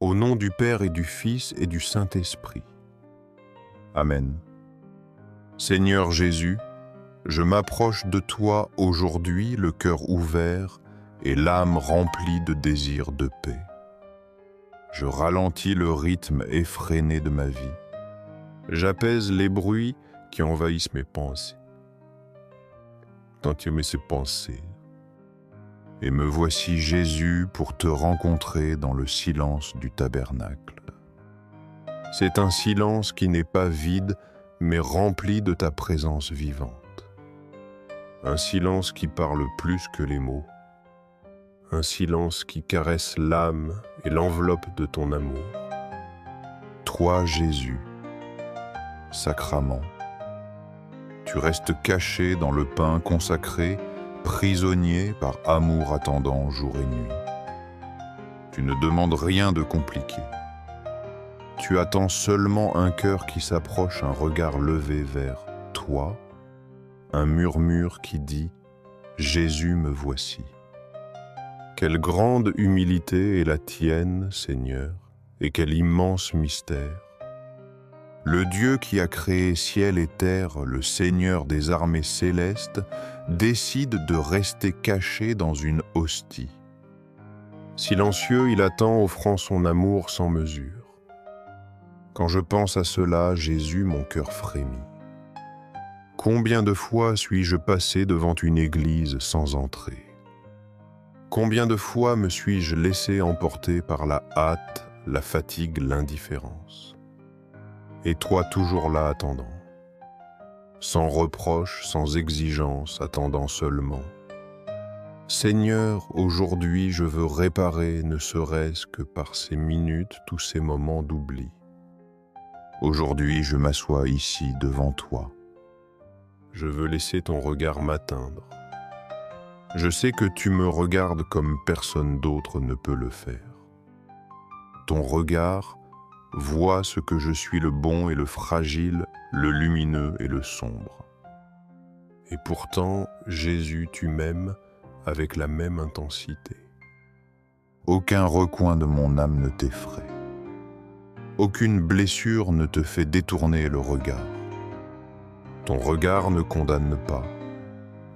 Au nom du Père et du Fils et du Saint-Esprit. Amen. Seigneur Jésus, je m'approche de toi aujourd'hui, le cœur ouvert et l'âme remplie de désirs de paix. Je ralentis le rythme effréné de ma vie. J'apaise les bruits qui envahissent mes pensées. Ces pensées. Et me voici Jésus pour te rencontrer dans le silence du tabernacle. C'est un silence qui n'est pas vide, mais rempli de ta présence vivante. Un silence qui parle plus que les mots. Un silence qui caresse l'âme et l'enveloppe de ton amour. Toi, Jésus, sacrament, tu restes caché dans le pain consacré, prisonnier par amour attendant jour et nuit. Tu ne demandes rien de compliqué. Tu attends seulement un cœur qui s'approche, un regard levé vers toi, un murmure qui dit « Jésus, me voici ». Quelle grande humilité est la tienne, Seigneur, et quel immense mystère. Le Dieu qui a créé ciel et terre, le Seigneur des armées célestes, décide de rester caché dans une hostie. Silencieux, il attend, offrant son amour sans mesure. Quand je pense à cela, Jésus, mon cœur frémit. Combien de fois suis-je passé devant une église sans entrer? Combien de fois me suis-je laissé emporter par la hâte, la fatigue, l'indifférence? Et toi toujours là attendant, sans reproche, sans exigence, attendant seulement. Seigneur, aujourd'hui je veux réparer, ne serait-ce que par ces minutes, tous ces moments d'oubli. Aujourd'hui je m'assois ici devant toi. Je veux laisser ton regard m'atteindre. Je sais que tu me regardes comme personne d'autre ne peut le faire. Ton regard vois ce que je suis le bon et le fragile, le lumineux et le sombre. Et pourtant, Jésus, tu m'aimes avec la même intensité. Aucun recoin de mon âme ne t'effraie. Aucune blessure ne te fait détourner le regard. Ton regard ne condamne pas,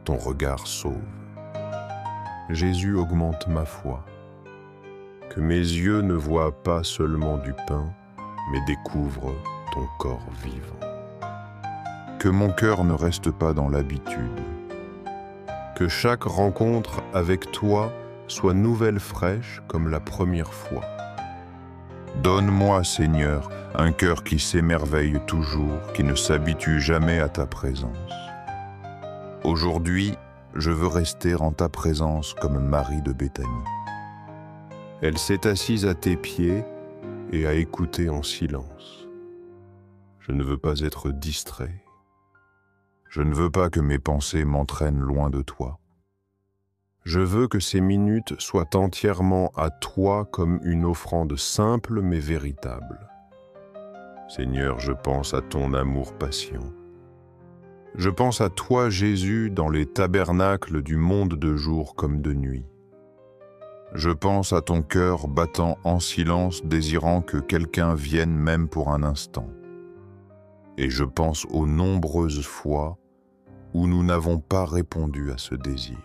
ton regard sauve. Jésus augmente ma foi. Que mes yeux ne voient pas seulement du pain, mais découvre ton corps vivant. Que mon cœur ne reste pas dans l'habitude. Que chaque rencontre avec toi soit nouvelle fraîche comme la première fois. Donne-moi, Seigneur, un cœur qui s'émerveille toujours, qui ne s'habitue jamais à ta présence. Aujourd'hui, je veux rester en ta présence comme Marie de Béthanie. Elle s'est assise à tes pieds et à écouter en silence. Je ne veux pas être distrait. Je ne veux pas que mes pensées m'entraînent loin de toi. Je veux que ces minutes soient entièrement à toi comme une offrande simple mais véritable. Seigneur, je pense à ton amour patient. Je pense à toi, Jésus, dans les tabernacles du monde de jour comme de nuit. Je pense à ton cœur battant en silence, désirant que quelqu'un vienne même pour un instant. Et je pense aux nombreuses fois où nous n'avons pas répondu à ce désir.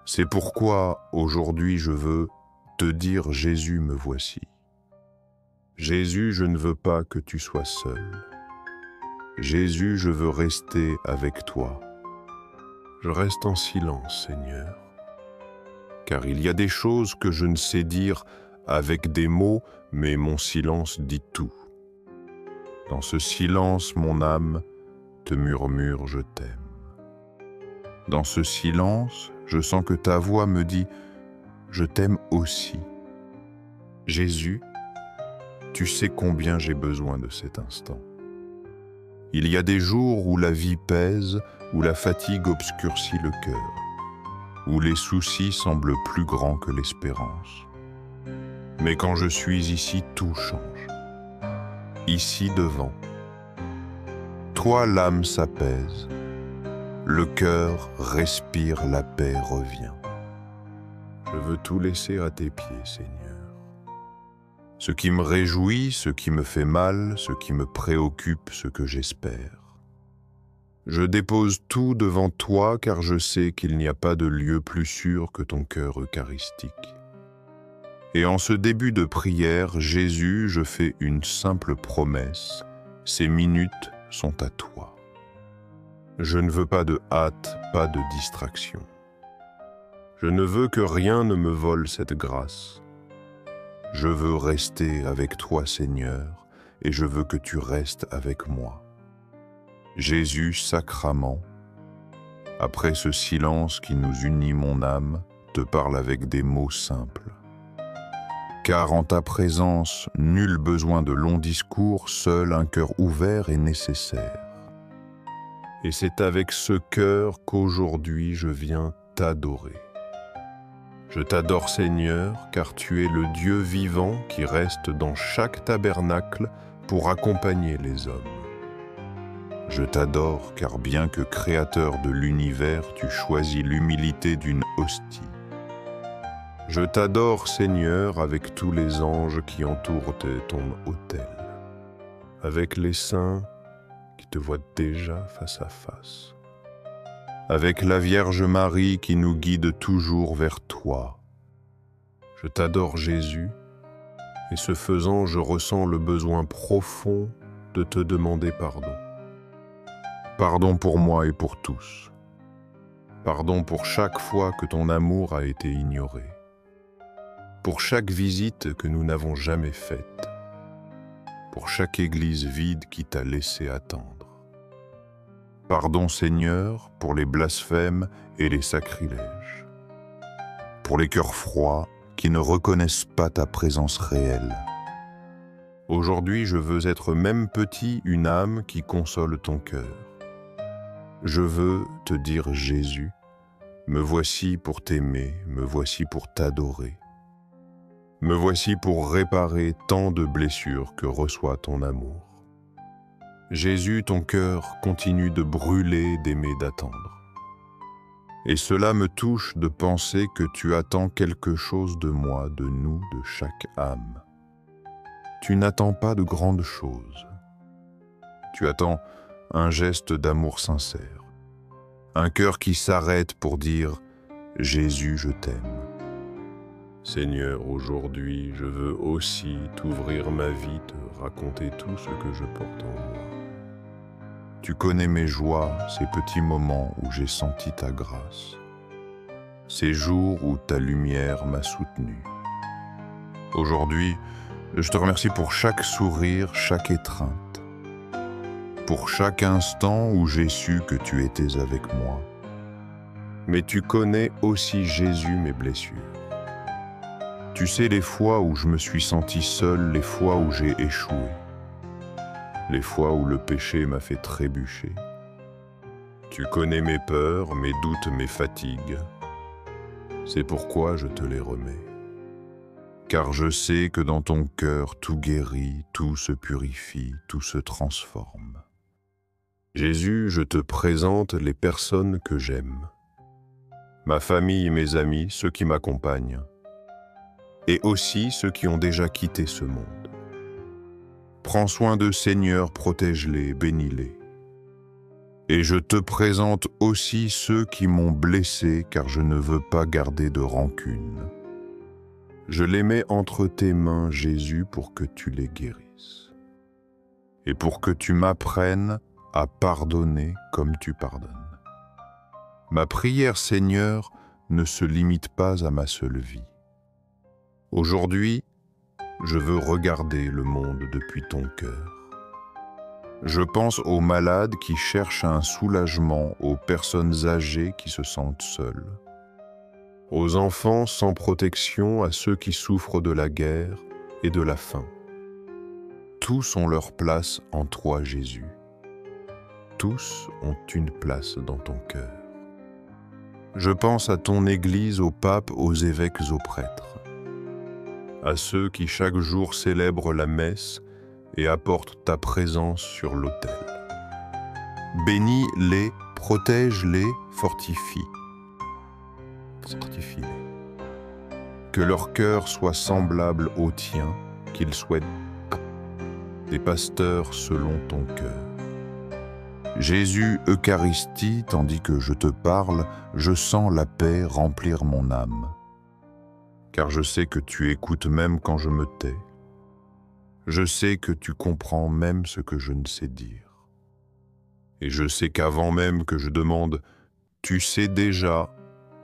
C'est pourquoi, aujourd'hui, je veux te dire « Jésus, me voici ». Jésus, je ne veux pas que tu sois seul. Jésus, je veux rester avec toi. Je reste en silence, Seigneur. Car il y a des choses que je ne sais dire avec des mots, mais mon silence dit tout. Dans ce silence, mon âme te murmure « Je t'aime ». Dans ce silence, je sens que ta voix me dit « Je t'aime aussi ». Jésus, tu sais combien j'ai besoin de cet instant. Il y a des jours où la vie pèse, où la fatigue obscurcit le cœur, où les soucis semblent plus grands que l'espérance. Mais quand je suis ici, tout change. Ici devant. Toi, l'âme s'apaise. Le cœur respire, la paix revient. Je veux tout laisser à tes pieds, Seigneur. ce qui me réjouit, ce qui me fait mal, ce qui me préoccupe, ce que j'espère. Je dépose tout devant toi car je sais qu'il n'y a pas de lieu plus sûr que ton cœur eucharistique. Et en ce début de prière, Jésus, je fais une simple promesse, ces minutes sont à toi. Je ne veux pas de hâte, pas de distraction. Je ne veux que rien ne me vole cette grâce. Je veux rester avec toi, Seigneur, et je veux que tu restes avec moi. Jésus, sacrament, après ce silence qui nous unit mon âme, te parle avec des mots simples. Car en ta présence, nul besoin de longs discours, seul un cœur ouvert est nécessaire. Et c'est avec ce cœur qu'aujourd'hui je viens t'adorer. Je t'adore Seigneur, car tu es le Dieu vivant qui reste dans chaque tabernacle pour accompagner les hommes. Je t'adore, car bien que créateur de l'univers, tu choisis l'humilité d'une hostie. Je t'adore, Seigneur, avec tous les anges qui entourent ton autel, avec les saints qui te voient déjà face à face, avec la Vierge Marie qui nous guide toujours vers toi. Je t'adore, Jésus, et ce faisant, je ressens le besoin profond de te demander pardon. Pardon pour moi et pour tous. Pardon pour chaque fois que ton amour a été ignoré. Pour chaque visite que nous n'avons jamais faite. Pour chaque église vide qui t'a laissé attendre. Pardon, Seigneur, pour les blasphèmes et les sacrilèges. Pour les cœurs froids qui ne reconnaissent pas ta présence réelle. Aujourd'hui, je veux être même petit une âme qui console ton cœur. Je veux te dire Jésus, me voici pour t'aimer, me voici pour t'adorer. Me voici pour réparer tant de blessures que reçoit ton amour. Jésus, ton cœur continue de brûler, d'aimer, d'attendre. Et cela me touche de penser que tu attends quelque chose de moi, de nous, de chaque âme. Tu n'attends pas de grandes choses. Tu attends un geste d'amour sincère, un cœur qui s'arrête pour dire « Jésus, je t'aime ». Seigneur, aujourd'hui, je veux aussi t'ouvrir ma vie, te raconter tout ce que je porte en moi. Tu connais mes joies, ces petits moments où j'ai senti ta grâce, ces jours où ta lumière m'a soutenu. Aujourd'hui, je te remercie pour chaque sourire, chaque étreinte, pour chaque instant où j'ai su que tu étais avec moi. Mais tu connais aussi, Jésus, mes blessures. Tu sais les fois où je me suis senti seul, les fois où j'ai échoué, les fois où le péché m'a fait trébucher. Tu connais mes peurs, mes doutes, mes fatigues. C'est pourquoi je te les remets. Car je sais que dans ton cœur tout guérit, tout se purifie, tout se transforme. Jésus, je te présente les personnes que j'aime, ma famille et mes amis, ceux qui m'accompagnent, et aussi ceux qui ont déjà quitté ce monde. Prends soin d'eux, Seigneur, protège-les, bénis-les. Et je te présente aussi ceux qui m'ont blessé, car je ne veux pas garder de rancune. Je les mets entre tes mains, Jésus, pour que tu les guérisses. Et pour que tu m'apprennes à pardonner comme tu pardonnes. Ma prière, Seigneur, ne se limite pas à ma seule vie. Aujourd'hui, je veux regarder le monde depuis ton cœur. Je pense aux malades qui cherchent un soulagement, aux personnes âgées qui se sentent seules, aux enfants sans protection, à ceux qui souffrent de la guerre et de la faim. Tous ont leur place en toi, Jésus. Tous ont une place dans ton cœur. Je pense à ton Église, aux papes, aux évêques, aux prêtres, à ceux qui chaque jour célèbrent la messe et apportent ta présence sur l'autel. Bénis-les, protège-les, fortifie. Fortifie-les. Que leur cœur soit semblable au tien, qu'ils soient des pasteurs selon ton cœur. Jésus, Eucharistie, tandis que je te parle, je sens la paix remplir mon âme. Car je sais que tu écoutes même quand je me tais. Je sais que tu comprends même ce que je ne sais dire. Et je sais qu'avant même que je demande, tu sais déjà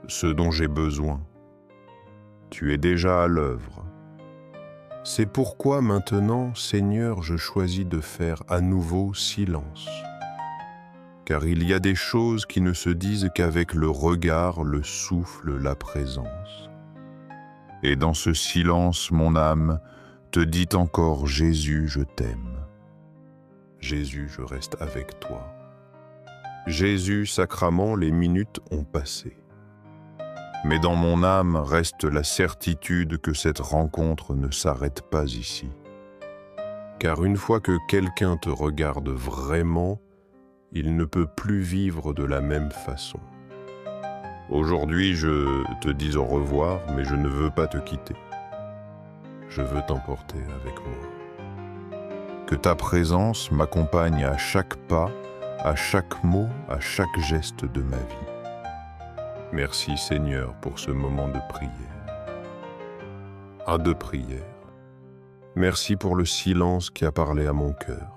ce dont j'ai besoin. Tu es déjà à l'œuvre. C'est pourquoi maintenant, Seigneur, je choisis de faire à nouveau silence. Car il y a des choses qui ne se disent qu'avec le regard, le souffle, la présence. Et dans ce silence, mon âme te dit encore, Jésus, je t'aime. Jésus, je reste avec toi. Jésus, sacrament, les minutes ont passé. Mais dans mon âme reste la certitude que cette rencontre ne s'arrête pas ici. Car une fois que quelqu'un te regarde vraiment, il ne peut plus vivre de la même façon. Aujourd'hui, je te dis au revoir, mais je ne veux pas te quitter. Je veux t'emporter avec moi. Que ta présence m'accompagne à chaque pas, à chaque mot, à chaque geste de ma vie. Merci Seigneur pour ce moment de prière. De prière. Merci pour le silence qui a parlé à mon cœur,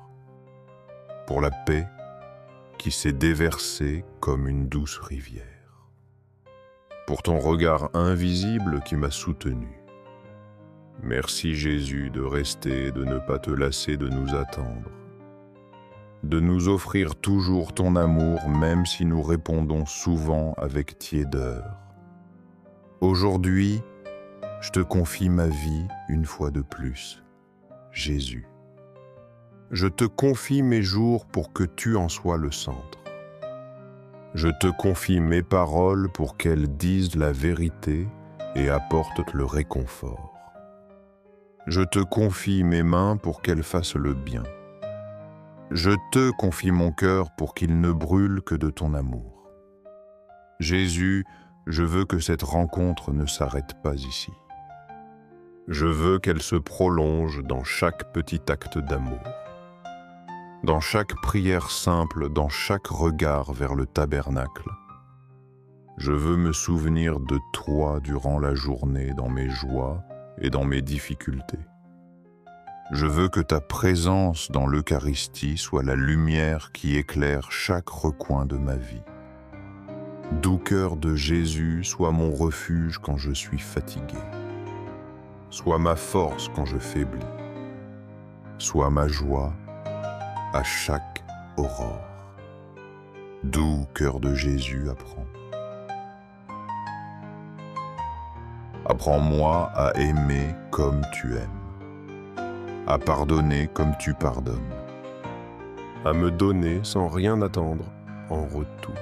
pour la paix qui s'est déversée comme une douce rivière, pour ton regard invisible qui m'a soutenu. Merci Jésus de rester, de ne pas te lasser de nous attendre, de nous offrir toujours ton amour même si nous répondons souvent avec tiédeur. Aujourd'hui, je te confie ma vie une fois de plus, Jésus. Je te confie mes jours pour que tu en sois le centre. Je te confie mes paroles pour qu'elles disent la vérité et apportent le réconfort. Je te confie mes mains pour qu'elles fassent le bien. Je te confie mon cœur pour qu'il ne brûle que de ton amour. Jésus, je veux que cette rencontre ne s'arrête pas ici. Je veux qu'elle se prolonge dans chaque petit acte d'amour, dans chaque prière simple, dans chaque regard vers le tabernacle. Je veux me souvenir de toi durant la journée dans mes joies et dans mes difficultés. Je veux que ta présence dans l'Eucharistie soit la lumière qui éclaire chaque recoin de ma vie. Doux cœur de Jésus, sois mon refuge quand je suis fatigué. Sois ma force quand je faiblis. Sois ma joie à chaque aurore. Doux cœur de Jésus, apprends. Apprends-moi à aimer comme tu aimes, à pardonner comme tu pardonnes, à me donner sans rien attendre en retour.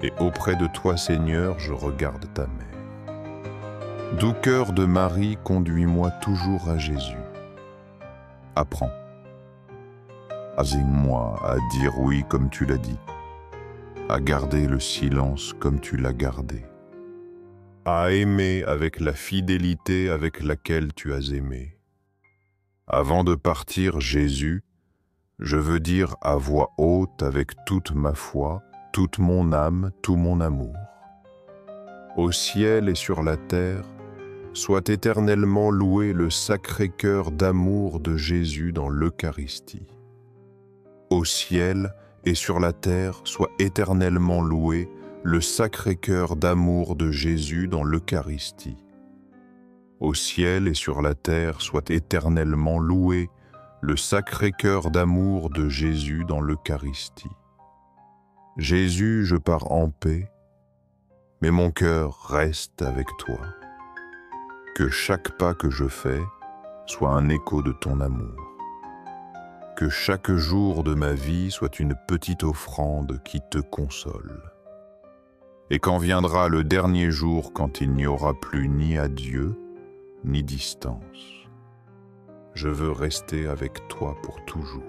Et auprès de toi, Seigneur, je regarde ta mère. Doux cœur de Marie, conduis-moi toujours à Jésus. Apprends. Enseigne-moi à dire oui comme tu l'as dit, à garder le silence comme tu l'as gardé, à aimer avec la fidélité avec laquelle tu as aimé. Avant de partir, Jésus, je veux dire à voix haute avec toute ma foi, toute mon âme, tout mon amour. Au ciel et sur la terre, soit éternellement loué le sacré cœur d'amour de Jésus dans l'Eucharistie. Au ciel et sur la terre, soit éternellement loué le sacré cœur d'amour de Jésus dans l'Eucharistie. Au ciel et sur la terre, soit éternellement loué le sacré cœur d'amour de Jésus dans l'Eucharistie. Jésus, je pars en paix, mais mon cœur reste avec toi. Que chaque pas que je fais soit un écho de ton amour. Que chaque jour de ma vie soit une petite offrande qui te console. Et quand viendra le dernier jour, quand il n'y aura plus ni adieu, ni distance, je veux rester avec toi pour toujours.